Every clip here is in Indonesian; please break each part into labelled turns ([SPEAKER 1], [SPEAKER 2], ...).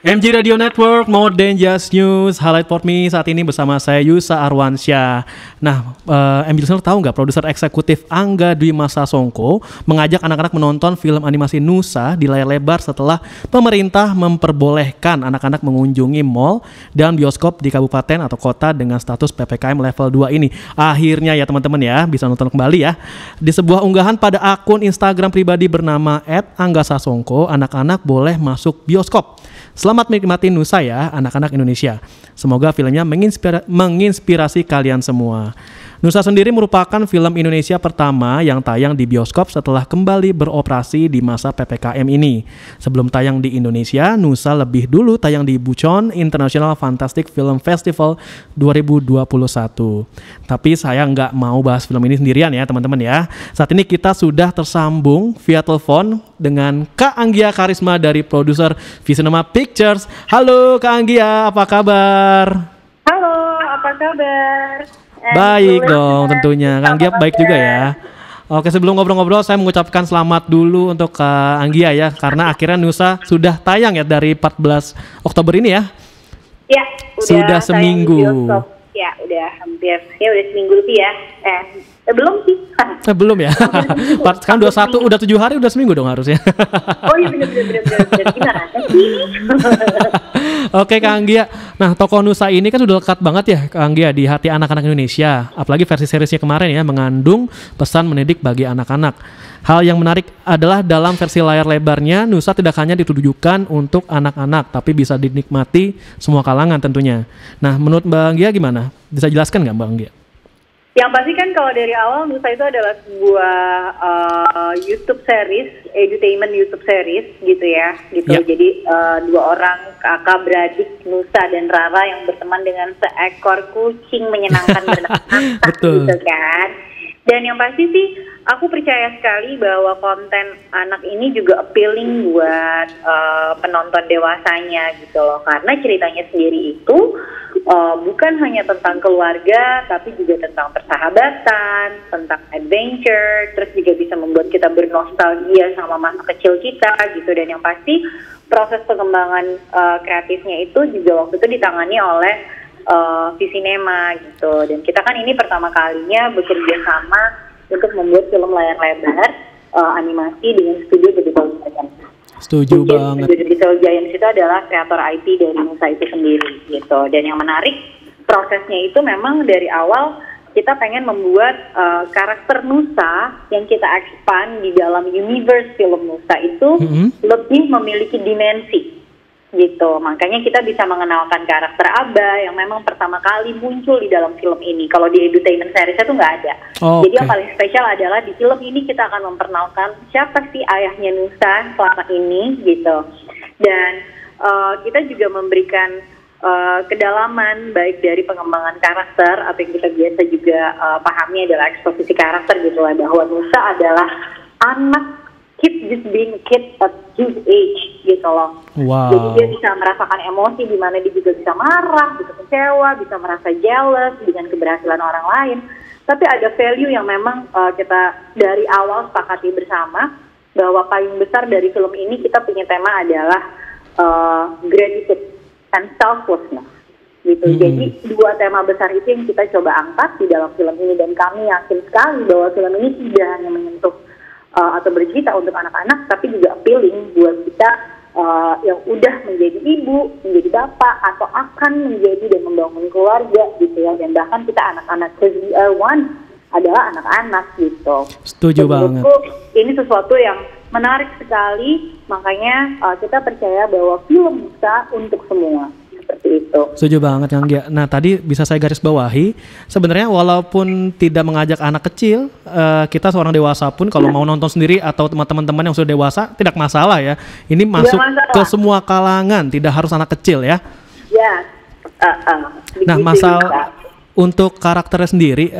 [SPEAKER 1] MG Radio Network, More Than Just News, Highlight for Me saat ini bersama saya Yusa Arwansyah. Nah, MG listener tahu nggak produser eksekutif Angga Dwi Masa Songko mengajak anak-anak menonton film animasi Nusa di layar lebar setelah pemerintah memperbolehkan anak-anak mengunjungi mall dan bioskop di kabupaten atau kota dengan status PPKM level 2 ini. Akhirnya ya teman-teman ya, bisa nonton kembali ya. Di sebuah unggahan pada akun Instagram pribadi bernama @anggasasongko, anak-anak boleh masuk bioskop. Selamat menikmati Nusa ya, anak-anak Indonesia. Semoga filmnya menginspirasi kalian semua. Nusa sendiri merupakan film Indonesia pertama yang tayang di bioskop setelah kembali beroperasi di masa PPKM ini. Sebelum tayang di Indonesia, Nusa lebih dulu tayang di Bucheon International Fantastic Film Festival 2021. Tapi saya nggak mau bahas film ini sendirian ya teman-teman ya. Saat ini kita sudah tersambung via telepon dengan Kak Anggia Karisma dari produser Visinema Pictures. Halo Kak Anggia, apa kabar?
[SPEAKER 2] Halo, apa kabar?
[SPEAKER 1] Baik dong tentunya, Kak Anggia baik juga ya. Oke, sebelum ngobrol-ngobrol saya mengucapkan selamat dulu untuk Kak Anggia ya, karena akhirnya Nusa sudah tayang ya dari 14 Oktober ini ya.
[SPEAKER 2] Ya,
[SPEAKER 1] sudah seminggu.
[SPEAKER 2] Ya, udah hampir, ya udah seminggu lebih ya. Belum sih.
[SPEAKER 1] Belum ya. Kan 21 udah 7 hari udah seminggu dong harusnya.
[SPEAKER 2] Oh iya bener gimana sih?
[SPEAKER 1] Oke Kak Anggia. Nah, tokoh Nusa ini kan sudah lekat banget ya Kak Anggia di hati anak-anak Indonesia. Apalagi versi seriesnya kemarin ya mengandung pesan mendidik bagi anak-anak. Hal yang menarik adalah dalam versi layar lebarnya Nusa tidak hanya ditujukan untuk anak-anak, tapi bisa dinikmati semua kalangan tentunya. Nah, menurut Mbak Anggia gimana? Bisa jelaskan nggak Mbak Anggia?
[SPEAKER 2] Yang pasti kan kalau dari awal Nusa itu adalah sebuah YouTube series, edutainment YouTube series gitu ya, gitu. Yeah. Jadi dua orang kakak beradik Nusa dan Rara yang berteman dengan seekor kucing menyenangkan bernafas gitu kan. Dan yang pasti sih aku percaya sekali bahwa konten anak ini juga appealing buat penonton dewasanya gitu loh, karena ceritanya sendiri itu bukan hanya tentang keluarga, tapi juga tentang persahabatan, tentang adventure, terus juga bisa membuat kita bernostalgia sama masa kecil kita gitu. Dan yang pasti proses pengembangan kreatifnya itu juga waktu itu ditangani oleh Visinema gitu. Dan kita kan ini pertama kalinya bekerja sama untuk membuat film layar lebar animasi dengan studio Digital Giant.
[SPEAKER 1] Setuju banget.
[SPEAKER 2] Digital Giant itu adalah kreator IP dari Nusa itu sendiri gitu. Dan yang menarik prosesnya itu memang dari awal kita pengen membuat karakter Nusa yang kita expand di dalam universe film Nusa itu lebih memiliki dimensi gitu. Makanya kita bisa mengenalkan karakter Aba yang memang pertama kali muncul di dalam film ini. Kalau di edutainment series itu nggak ada. Jadi yang paling spesial adalah di film ini kita akan memperkenalkan siapa sih ayahnya Nusa selama ini gitu. Dan kita juga memberikan kedalaman baik dari pengembangan karakter atau yang kita biasa juga pahami adalah eksposisi karakter gitu lah, bahwa Nusa adalah anak kid just being a kid at his age gitu loh.
[SPEAKER 1] Wow.
[SPEAKER 2] Jadi dia bisa merasakan emosi di mana dia juga bisa marah, bisa kecewa, bisa merasa jealous dengan keberhasilan orang lain. Tapi ada value yang memang kita dari awal sepakati bersama, bahwa paling besar dari film ini kita punya tema adalah gratitude and selflessness gitu. Jadi dua tema besar itu yang kita coba angkat di dalam film ini, dan kami yakin sekali bahwa film ini tidak hanya menyentuh atau bercerita untuk anak-anak, tapi juga appealing buat kita yang udah menjadi ibu, menjadi bapak, atau akan menjadi dan membangun keluarga gitu ya. Dan bahkan kita anak-anak, one adalah anak-anak gitu.
[SPEAKER 1] Setuju banget.
[SPEAKER 2] Ini sesuatu yang menarik sekali, makanya kita percaya bahwa film bisa untuk semua. Seperti itu.
[SPEAKER 1] Setuju banget Kang Gia. Nah tadi bisa saya garis bawahi, sebenarnya walaupun tidak mengajak anak kecil, kita seorang dewasa pun kalau mau nonton sendiri atau teman-teman yang sudah dewasa tidak masalah ya. Ini masuk ke semua kalangan, tidak harus anak kecil ya.
[SPEAKER 2] Ya.
[SPEAKER 1] Nah masalah untuk karakternya sendiri,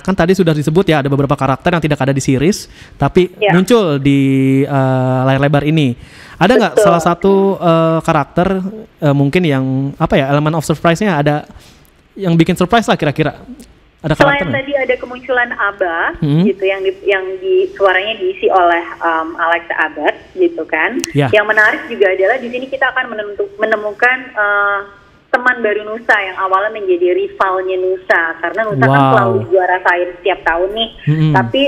[SPEAKER 1] kan tadi sudah disebut ya ada beberapa karakter yang tidak ada di series, tapi muncul di layar lebar ini. Ada nggak salah satu karakter mungkin yang apa ya, elemen of surprise-nya ada yang bikin surprise lah kira-kira Ada
[SPEAKER 2] selain
[SPEAKER 1] karakter
[SPEAKER 2] tadi ada kemunculan Abba gitu yang di suaranya diisi oleh Alex Abbott gitu kan. Yang menarik juga adalah di sini kita akan menemukan teman baru Nusa yang awalnya menjadi rivalnya Nusa, karena Nusa kan selalu juara sains setiap tahun nih. Tapi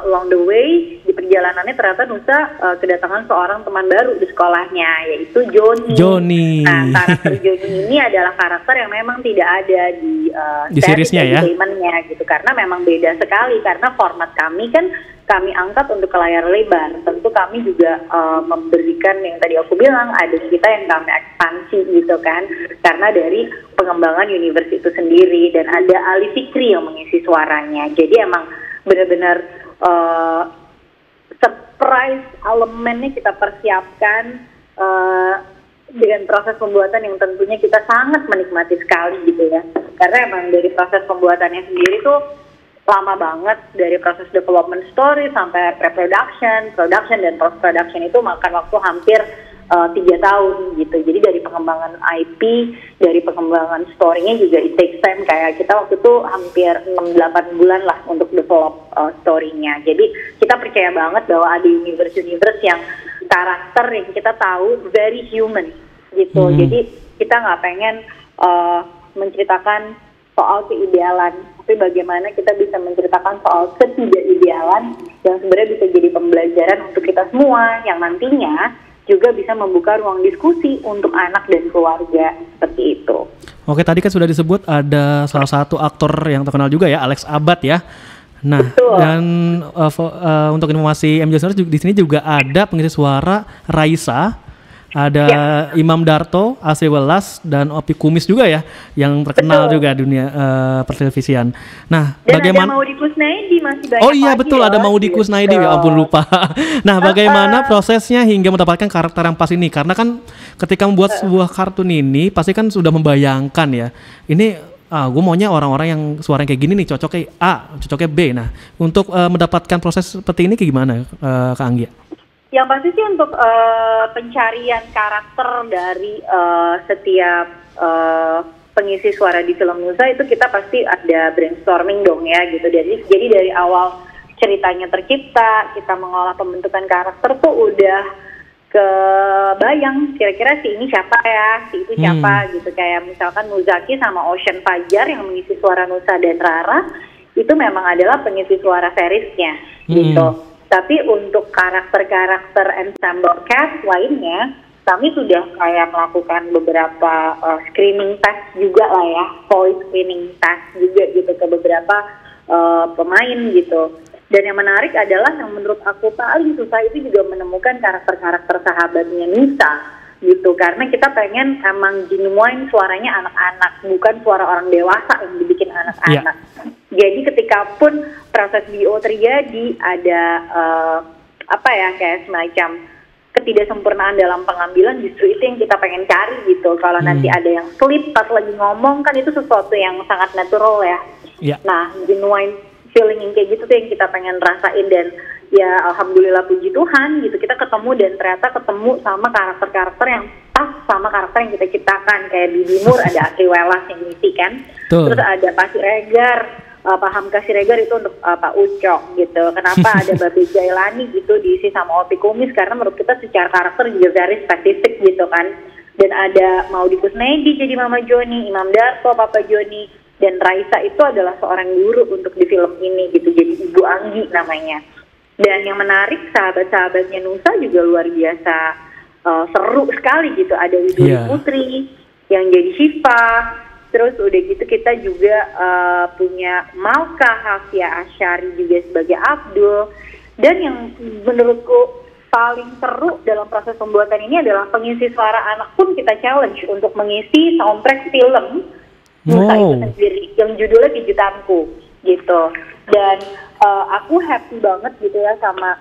[SPEAKER 2] along the way di perjalanannya ternyata Nusa kedatangan seorang teman baru di sekolahnya, yaitu Johnny. Nah, karakter Johnny ini adalah karakter yang memang tidak ada di
[SPEAKER 1] seriesnya ya,
[SPEAKER 2] gitu, karena memang beda sekali, karena format kami kan kami angkat untuk ke layar lebar. Tentu kami juga memberikan yang tadi aku bilang, ada kita yang kami ekspansi gitu kan, karena dari pengembangan universe itu sendiri, dan ada Ali Fikri yang mengisi suaranya. Jadi emang benar-benar surprise elemennya kita persiapkan dengan proses pembuatan yang tentunya kita sangat menikmati sekali gitu ya, karena emang dari proses pembuatannya sendiri tuh lama banget, dari proses development story sampai pre-production, production, dan post-production itu makan waktu hampir 3 tahun gitu. Jadi dari pengembangan IP, dari pengembangan story-nya juga it takes time, kayak kita waktu itu hampir 6-8 bulan lah untuk develop story-nya. Jadi kita percaya banget bahwa ada universe-universe yang karakter yang kita tahu very human gitu. Jadi kita nggak pengen menceritakan soal keidealan, tapi bagaimana kita bisa menceritakan soal ketidakidealan yang sebenarnya bisa jadi pembelajaran untuk kita semua, yang nantinya juga bisa membuka ruang diskusi untuk anak dan keluarga, seperti itu.
[SPEAKER 1] Oke, tadi kan sudah disebut ada salah satu aktor yang terkenal juga ya, Alex Abbott ya. Nah, betul. Dan untuk informasi MJ Listeners, di sini juga ada pengisi suara Raisa, ada Imam Darto, Asri Welas, dan Opi Kumis juga ya, yang terkenal juga dunia pertelevisian. Nah,
[SPEAKER 2] dan
[SPEAKER 1] bagaimana?
[SPEAKER 2] Ada Maudy Kusnaidi, masih banyak.
[SPEAKER 1] Oh iya betul, ada Maudy Kusnaidi, ya ampun lupa. Nah, bagaimana prosesnya hingga mendapatkan karakter yang pas ini? Karena kan ketika membuat sebuah kartun ini, pasti kan sudah membayangkan ya, ini gue maunya orang-orang yang suaranya kayak gini nih, cocoknya A, cocoknya B. Nah, untuk mendapatkan proses seperti ini kayak gimana, Kak Anggia?
[SPEAKER 2] Yang pasti sih untuk pencarian karakter dari setiap pengisi suara di film Nusa itu kita pasti ada brainstorming dong ya gitu. Jadi dari awal ceritanya tercipta, kita mengolah pembentukan karakter tuh udah kebayang kira-kira si ini siapa ya, si itu siapa gitu. Kayak misalkan Nuzaki sama Ocean Fajar yang mengisi suara Nusa dan Rara itu memang adalah pengisi suara seriesnya gitu. Tapi untuk karakter-karakter ensemble cast lainnya, kami sudah kayak melakukan beberapa screening test juga lah ya, voice screening test juga gitu ke beberapa pemain gitu. Dan yang menarik adalah yang menurut aku paling susah itu juga menemukan karakter-karakter sahabatnya Nisa gitu, karena kita pengen emang genuine suaranya anak-anak, bukan suara orang dewasa yang dibikin anak-anak. Jadi ketika pun proses BO terjadi, ada kayak semacam ketidaksempurnaan dalam pengambilan, justru itu yang kita pengen cari gitu. Kalau nanti ada yang slip pas lagi ngomong, kan itu sesuatu yang sangat natural ya. Nah, genuine feeling yang kayak gitu tuh yang kita pengen rasain, dan ya alhamdulillah puji Tuhan gitu, kita ketemu dan ternyata ketemu sama karakter-karakter yang pas sama karakter yang kita ciptakan. Kayak di Dimur ada Asri Welas yang ngisi kan, terus ada Pak Siregar, Pak Hamka Siregar itu untuk Pak Ucok gitu. Kenapa ada Babe Jailani gitu diisi sama Opi Kumis, karena menurut kita secara karakter juga very spesifik gitu kan. Dan ada Maudy Kusnaidi jadi Mama Joni, Imam Darto Papa Joni, dan Raisa itu adalah seorang guru untuk di film ini gitu, jadi Ibu Anggi namanya. Dan yang menarik, sahabat-sahabatnya Nusa juga luar biasa seru sekali gitu. Ada Widuri Putri yang jadi Shiva, terus udah gitu kita juga punya Malka Hafia Asyari juga sebagai Abdul. Dan yang menurutku paling seru dalam proses pembuatan ini adalah pengisi suara anak pun kita challenge untuk mengisi soundtrack film Nusa itu sendiri yang judulnya Pijutanku gitu. Dan aku happy banget gitu ya sama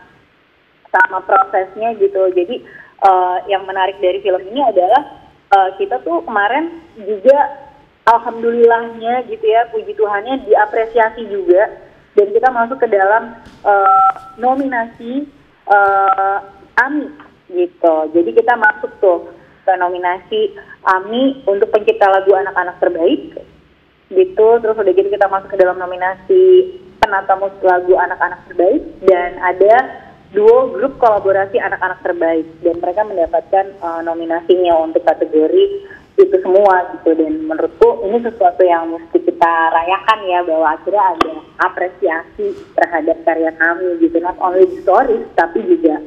[SPEAKER 2] prosesnya gitu. Jadi yang menarik dari film ini adalah kita tuh kemarin juga alhamdulillahnya gitu ya, puji Tuhannya diapresiasi juga, dan kita masuk ke dalam nominasi AMI gitu. Jadi kita masuk tuh ke nominasi AMI untuk pencipta lagu anak-anak terbaik, gitu. Terus udah gitu kita masuk ke dalam nominasi penata musik lagu anak-anak terbaik, dan ada duo grup kolaborasi anak-anak terbaik, dan mereka mendapatkan nominasinya untuk kategori itu semua gitu. Dan menurutku ini sesuatu yang mesti kita rayakan ya, bahwa akhirnya ada apresiasi terhadap karya kami gitu, not only the stories tapi juga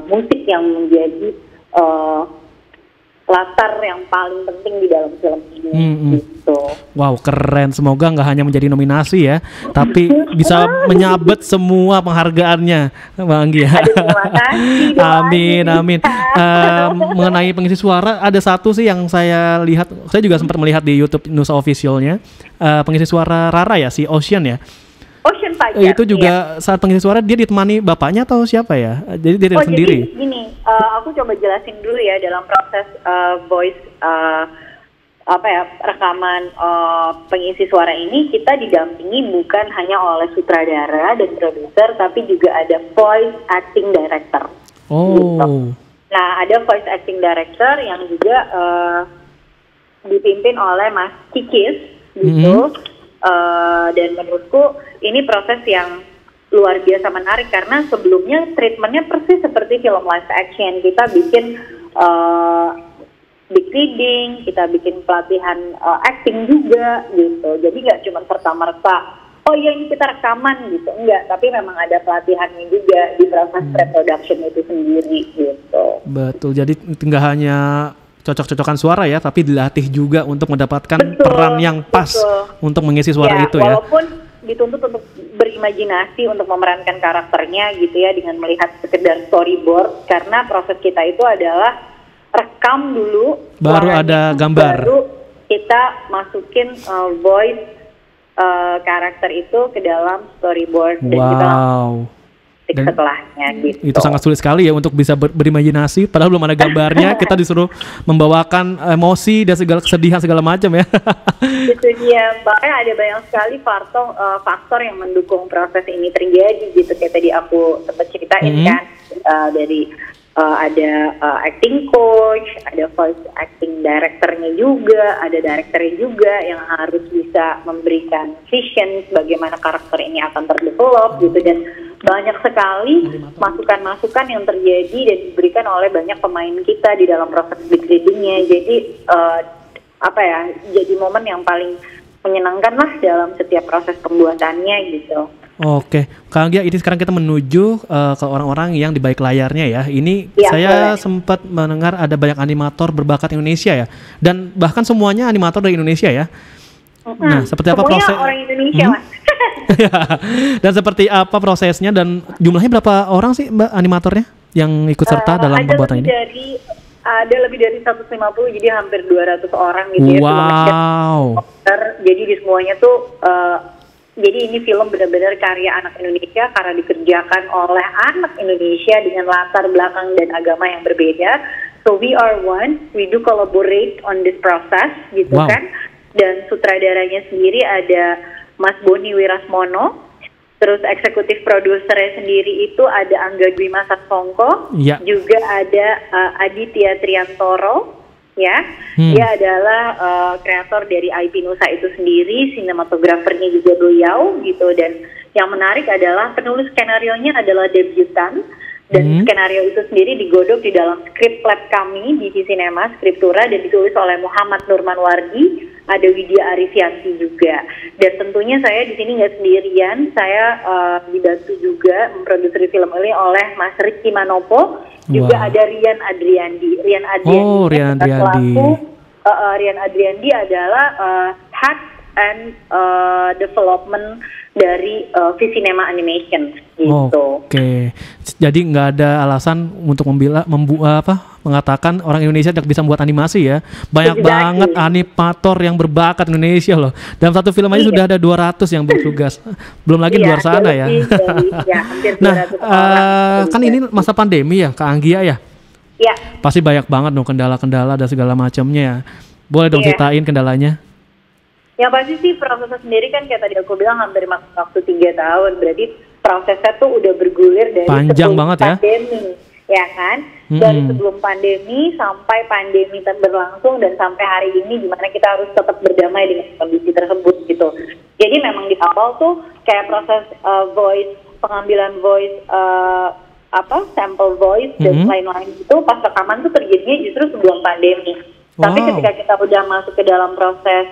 [SPEAKER 2] musik yang menjadi latar yang paling penting di dalam film ini gitu.
[SPEAKER 1] Wow, keren. Semoga nggak hanya menjadi nominasi ya, tapi bisa menyabet semua penghargaannya, Bang Anggia.
[SPEAKER 2] Terima kasih.
[SPEAKER 1] Amin, amin. Mengenai pengisi suara, ada satu sih yang saya lihat, saya juga sempat melihat di YouTube Nusa Official-nya, pengisi suara Rara ya, si Ocean ya.
[SPEAKER 2] Ocean Tiger.
[SPEAKER 1] Itu juga saat pengisi suara dia ditemani bapaknya atau siapa ya? Jadi dia sendiri.
[SPEAKER 2] Jadi gini, aku coba jelasin dulu ya dalam proses voice rekaman pengisi suara ini, kita didampingi bukan hanya oleh sutradara dan produser, tapi juga ada voice acting director.
[SPEAKER 1] Oh.
[SPEAKER 2] Gitu. Nah, ada voice acting director yang juga dipimpin oleh Mas Kikis gitu. Dan menurutku ini proses yang luar biasa menarik, karena sebelumnya treatmentnya persis seperti film live action. Kita bikin big reading, kita bikin pelatihan acting juga gitu. Jadi nggak cuma serta-merta, oh iya ini kita rekaman gitu, enggak. Tapi memang ada pelatihannya juga di proses pre-production itu sendiri gitu.
[SPEAKER 1] Betul, jadi nggak hanya cocok-cocokan suara ya, tapi dilatih juga untuk mendapatkan peran yang pas untuk mengisi suara itu ya.
[SPEAKER 2] Walaupun dituntut untuk berimajinasi untuk memerankan karakternya gitu ya, dengan melihat sekedar storyboard, karena proses kita itu adalah rekam dulu,
[SPEAKER 1] baru ada gambar,
[SPEAKER 2] baru kita masukin voice karakter itu ke dalam storyboard. Dan setelahnya gitu.
[SPEAKER 1] Itu sangat sulit sekali ya untuk bisa berimajinasi, padahal belum ada gambarnya. Kita disuruh membawakan emosi dan segala kesedihan segala macam ya.
[SPEAKER 2] Itu dia, bahkan ada banyak sekali faktor yang mendukung proses ini terjadi gitu. Kayak tadi aku sempat ceritain kan, dari ada acting coach, ada voice acting directornya juga, ada directornya juga yang harus bisa memberikan vision bagaimana karakter ini akan terdevelop gitu. Dan banyak sekali masukan-masukan yang terjadi dan diberikan oleh banyak pemain kita di dalam proses big reading-nya. Jadi jadi momen yang paling menyenangkan lah dalam setiap proses pembuatannya gitu.
[SPEAKER 1] Oke, Kak Anggia, ini sekarang kita menuju ke orang-orang yang di balik layarnya ya. Ini ya, saya sempat mendengar ada banyak animator berbakat Indonesia ya, dan bahkan semuanya animator dari Indonesia ya. Nah, seperti apa proses?
[SPEAKER 2] Orang Indonesia, Mas.
[SPEAKER 1] Dan seperti apa prosesnya, dan jumlahnya berapa orang sih Mbak animatornya yang ikut serta dalam pembuatan ini?
[SPEAKER 2] Ada lebih dari 150, jadi hampir 200 orang gitu ya.
[SPEAKER 1] Wow.
[SPEAKER 2] Jadi di semuanya tuh jadi ini film benar-benar karya anak Indonesia, karena dikerjakan oleh anak Indonesia dengan latar belakang dan agama yang berbeda. So we are one, we do collaborate on this process gitu kan. Dan sutradaranya sendiri ada Mas Boni Wirasmono, terus eksekutif produsernya sendiri itu ada Angga Dwi Masasongko, juga ada Aditya Triantoro. Ya, dia adalah kreator dari IP Nusa itu sendiri, sinematografernya juga beliau gitu. Dan yang menarik adalah penulis skenario-nya adalah debutan, dan skenario itu sendiri digodok di dalam skrip lab kami di Cinema Scriptura dan ditulis oleh Muhammad Nurmanwardi, ada Widya Arifianti juga. Dan tentunya saya di sini nggak sendirian, saya dibantu juga memproduksi film ini oleh Mas Rizky Manopo. Juga ada Rian Adriandi. Rian Adriandi adalah head and development dari Visinema Animation gitu.
[SPEAKER 1] Oke. Jadi nggak ada alasan untuk mengatakan orang Indonesia tidak bisa membuat animasi ya. Banyak banget animator yang berbakat Indonesia loh. Dalam satu film aja sudah ada 200 yang bertugas. Belum lagi di luar sana ya. Nah, kan ini masa pandemi ya, Kak Anggia ya?
[SPEAKER 2] Iya.
[SPEAKER 1] Pasti banyak banget dong kendala-kendala dan segala macamnya ya. Boleh dong ceritain kendalanya?
[SPEAKER 2] Yang pasti sih prosesnya sendiri kan kayak tadi aku bilang hampir waktu 3 tahun. Berarti prosesnya tuh udah bergulir dari
[SPEAKER 1] panjang banget
[SPEAKER 2] pandemi, ya kan? dari sebelum pandemi sampai pandemi berlangsung dan sampai hari ini, di mana kita harus tetap berdamai dengan kondisi tersebut gitu. Jadi memang di awal tuh kayak proses pengambilan voice sample voice dan lain-lain itu pas rekaman tuh terjadinya justru sebelum pandemi. Tapi ketika kita udah masuk ke dalam proses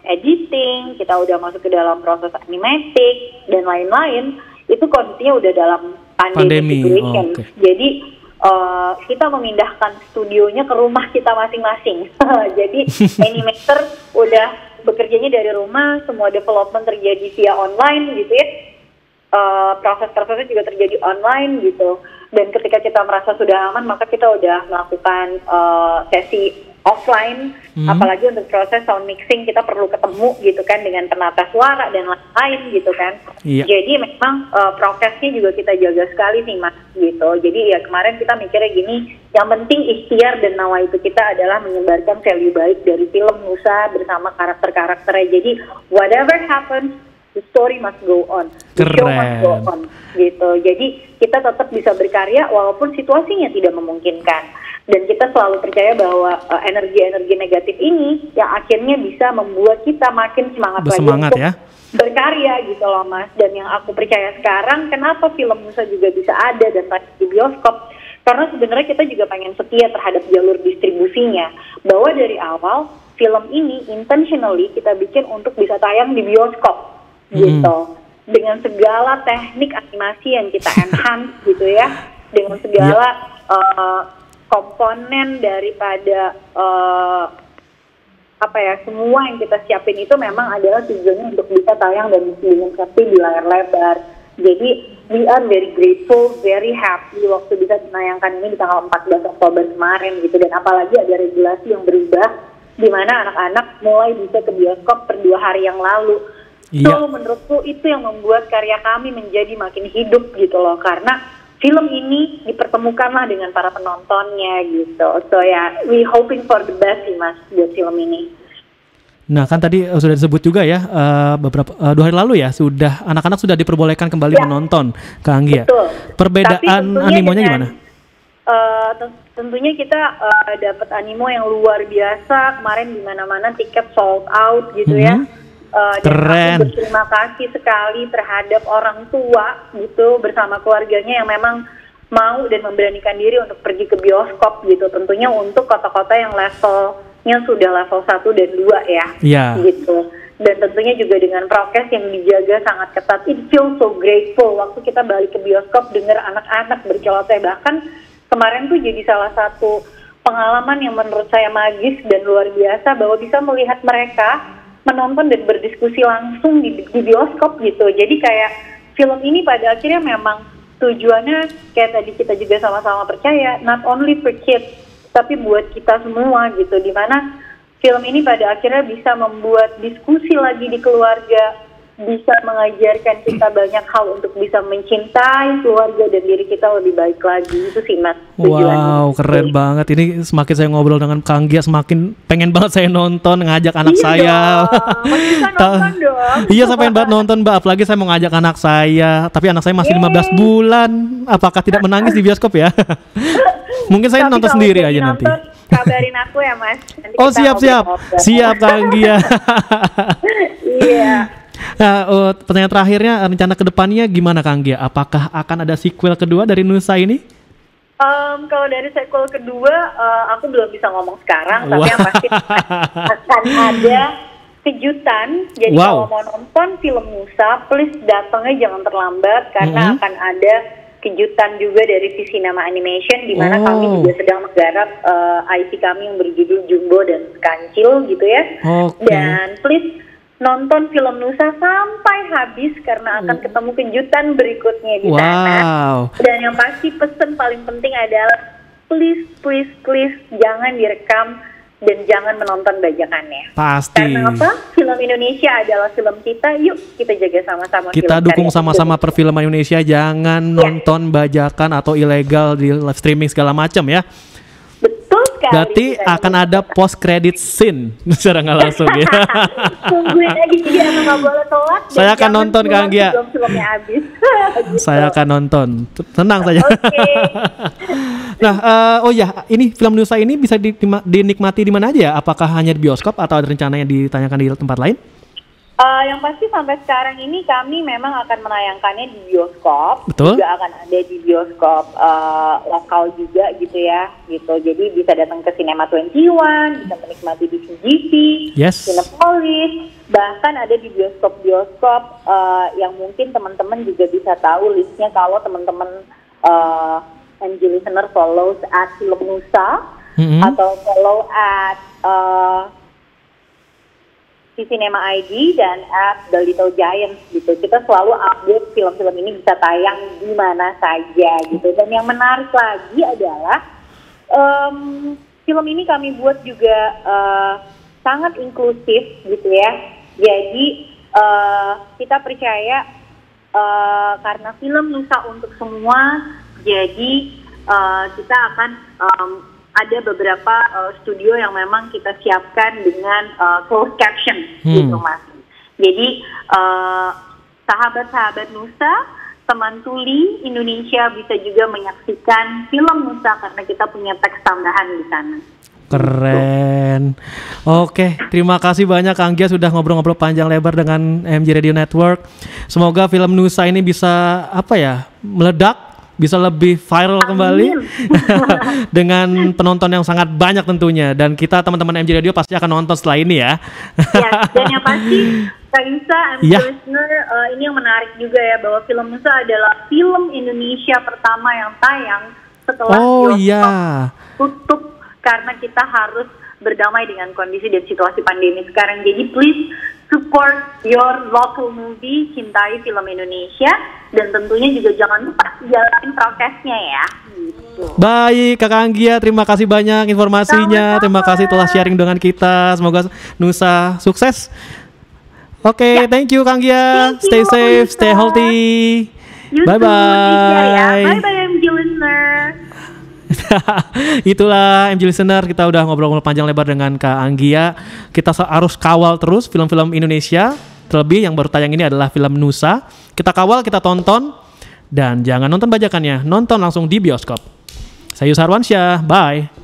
[SPEAKER 2] editing, kita udah masuk ke dalam proses animatic dan lain-lain, itu kondisinya udah dalam pandemi situation. Jadi kita memindahkan studionya ke rumah kita masing-masing. Jadi animator udah bekerjanya dari rumah, semua development terjadi via online gitu ya. Proses-prosesnya juga terjadi online gitu. Dan ketika kita merasa sudah aman, maka kita udah melakukan sesi offline. Apalagi untuk proses sound mixing kita perlu ketemu gitu kan dengan penata suara dan lain-lain gitu kan. Jadi memang prosesnya juga kita jaga sekali sih Mas gitu. Jadi ya kemarin kita mikirnya gini, yang penting ikhtiar dan nawaitu kita adalah menyebarkan value baik dari film Nusa bersama karakter-karakternya. Jadi whatever happens, the story must go on, the show must go on gitu. Jadi kita tetap bisa berkarya walaupun situasinya tidak memungkinkan. Dan kita selalu percaya bahwa energi-energi negatif ini yang akhirnya bisa membuat kita makin semangat lagi untuk berkarya gitu loh Mas. Dan yang aku percaya sekarang, kenapa film Nusa juga bisa ada dan tayang di bioskop, karena sebenarnya kita juga pengen setia terhadap jalur distribusinya. Bahwa dari awal film ini intentionally kita bikin untuk bisa tayang di bioskop gitu. Dengan segala teknik animasi yang kita enhance gitu ya, dengan segala komponen daripada semua yang kita siapin itu memang adalah tujuannya untuk bisa tayang dan dimensi di layar lebar. Jadi we are very grateful, very happy waktu bisa menayangkan ini di tanggal 14 Oktober kemarin gitu. Dan apalagi ada regulasi yang berubah di mana anak-anak mulai bisa ke bioskop per 2 hari yang lalu. So menurutku itu yang membuat karya kami menjadi makin hidup gitu loh, karena film ini dipertemukanlah dengan para penontonnya gitu. So ya, we hoping for the best sih Mas buat film ini.
[SPEAKER 1] Nah kan tadi sudah disebut juga ya, beberapa 2 hari lalu ya, sudah anak-anak sudah diperbolehkan kembali menonton ke Anggia.
[SPEAKER 2] Betul.
[SPEAKER 1] Perbedaan animonya gimana?
[SPEAKER 2] Tentunya kita dapat animo yang luar biasa. Kemarin di mana-mana tiket sold out gitu ya. Dan aku berterima kasih sekali terhadap orang tua gitu bersama keluarganya yang memang mau dan memberanikan diri untuk pergi ke bioskop gitu. Tentunya untuk kota-kota yang levelnya sudah level 1 dan 2 ya gitu. Dan tentunya juga dengan prokes yang dijaga sangat ketat. It feels so grateful waktu kita balik ke bioskop dengar anak-anak berceloteh. Bahkan kemarin tuh jadi salah satu pengalaman yang menurut saya magis dan luar biasa, bahwa bisa melihat mereka menonton dan berdiskusi langsung di bioskop gitu. Jadi kayak film ini pada akhirnya memang tujuannya kayak tadi kita juga sama-sama percaya, not only for kids tapi buat kita semua gitu, dimana film ini pada akhirnya bisa membuat diskusi lagi di keluarga, bisa mengajarkan kita banyak hal untuk bisa mencintai keluarga dan diri kita lebih baik lagi. Itu sih Mas tujuannya.
[SPEAKER 1] Wow, keren banget. Ini semakin saya ngobrol dengan Kang Gia, semakin pengen banget saya nonton, ngajak anak saya.
[SPEAKER 2] Bisa nonton dong.
[SPEAKER 1] Iya, saya pengen banget nonton Mbak. Apalagi saya mau ngajak anak saya, tapi anak saya masih 15 bulan. Apakah tidak menangis di bioskop ya? Mungkin saya nonton sendiri aja nanti.
[SPEAKER 2] Kabarin aku ya Mas. Nanti
[SPEAKER 1] siap Kang Gia.
[SPEAKER 2] Iya.
[SPEAKER 1] Nah, pertanyaan terakhirnya, rencana kedepannya gimana Kang Gia? Apakah akan ada sequel kedua dari Nusa ini?
[SPEAKER 2] Kalau dari sequel kedua, aku belum bisa ngomong sekarang, tapi yang pasti akan ada kejutan. Jadi kalau mau nonton film Nusa, please datangnya jangan terlambat, karena akan ada kejutan juga dari Visinema Animation, di mana kami juga sedang menggarap IP kami yang berjudul Jumbo dan Kancil gitu ya. Dan please nonton film Nusa sampai habis, karena akan ketemu kejutan berikutnya di sana. Dan yang pasti pesan paling penting adalah please jangan direkam dan jangan menonton bajakannya.
[SPEAKER 1] Pasti.
[SPEAKER 2] Karena apa? Film Indonesia adalah film kita. Yuk kita jaga sama-sama.
[SPEAKER 1] Kita dukung sama-sama perfilman Indonesia. Jangan nonton bajakan atau ilegal di live streaming segala macam ya.
[SPEAKER 2] Betul sekali.
[SPEAKER 1] Berarti akan ada post credit scene secara nggak langsung ya.
[SPEAKER 2] Tungguin aja, jadi nggak boleh telat.
[SPEAKER 1] Saya akan nonton Kang Gia.
[SPEAKER 2] Filmnya habis.
[SPEAKER 1] Saya akan nonton. Tenang saja. Nah, oh ya, ini film Nusa ini bisa dinikmati di mana aja ya? Apakah hanya di bioskop atau ada rencana yang ditanyakan di tempat lain?
[SPEAKER 2] Yang pasti sampai sekarang ini kami memang akan menayangkannya di bioskop.
[SPEAKER 1] Betul.
[SPEAKER 2] Juga akan ada di bioskop lokal juga gitu ya, gitu. Jadi bisa datang ke Cinema 21, bisa menikmati di CGV,
[SPEAKER 1] Yes.
[SPEAKER 2] Cinepolis, bahkan ada di bioskop-bioskop yang mungkin teman-teman juga bisa tahu listnya kalau teman-teman MG listener follows at Film Nusa atau follow at Cinema ID dan at The Little Giants gitu. Kita selalu update film-film ini bisa tayang di mana saja gitu. Dan yang menarik lagi adalah film ini kami buat juga sangat inklusif gitu ya. Jadi kita percaya karena film Nusa untuk semua, jadi kita akan ada beberapa studio yang memang kita siapkan dengan closed caption gitu Mas. Jadi sahabat-sahabat Nusa, teman tuli Indonesia bisa juga menyaksikan film Nusa karena kita punya teks tambahan di sana.
[SPEAKER 1] Keren. Oke, terima kasih banyak Kang Gia sudah ngobrol-ngobrol panjang lebar dengan MG Radio Network. Semoga film Nusa ini bisa meledak, bisa lebih viral kembali dengan penonton yang sangat banyak tentunya, dan kita teman-teman MG Radio pasti akan nonton setelah ini ya.
[SPEAKER 2] Ya, dan yang pasti Kak Yusa, MG listener, ini yang menarik juga ya bahwa film Nusa adalah film Indonesia pertama yang tayang setelah bioskop tutup karena kita harus berdamai dengan kondisi dan situasi pandemi sekarang. Jadi please support your local movie, cintai film Indonesia, dan tentunya juga jangan lupa jalanin prokesnya ya. Gitu.
[SPEAKER 1] Baik, Kak Anggia, terima kasih banyak informasinya.
[SPEAKER 2] Sama-sama.
[SPEAKER 1] Terima kasih telah sharing dengan kita. Semoga Nusa sukses. Oke, thank you Kang Gia. Stay safe, stay healthy. Bye bye.
[SPEAKER 2] Bye bye MG listener.
[SPEAKER 1] Itulah MG listener, kita udah ngobrol-ngobrol panjang lebar dengan Kak Anggia. Kita harus kawal terus film-film Indonesia. Terlebih yang baru tayang ini adalah film Nusa. Kita kawal, kita tonton, dan jangan nonton bajakannya, nonton langsung di bioskop. Saya Yusha Arwansyah, bye.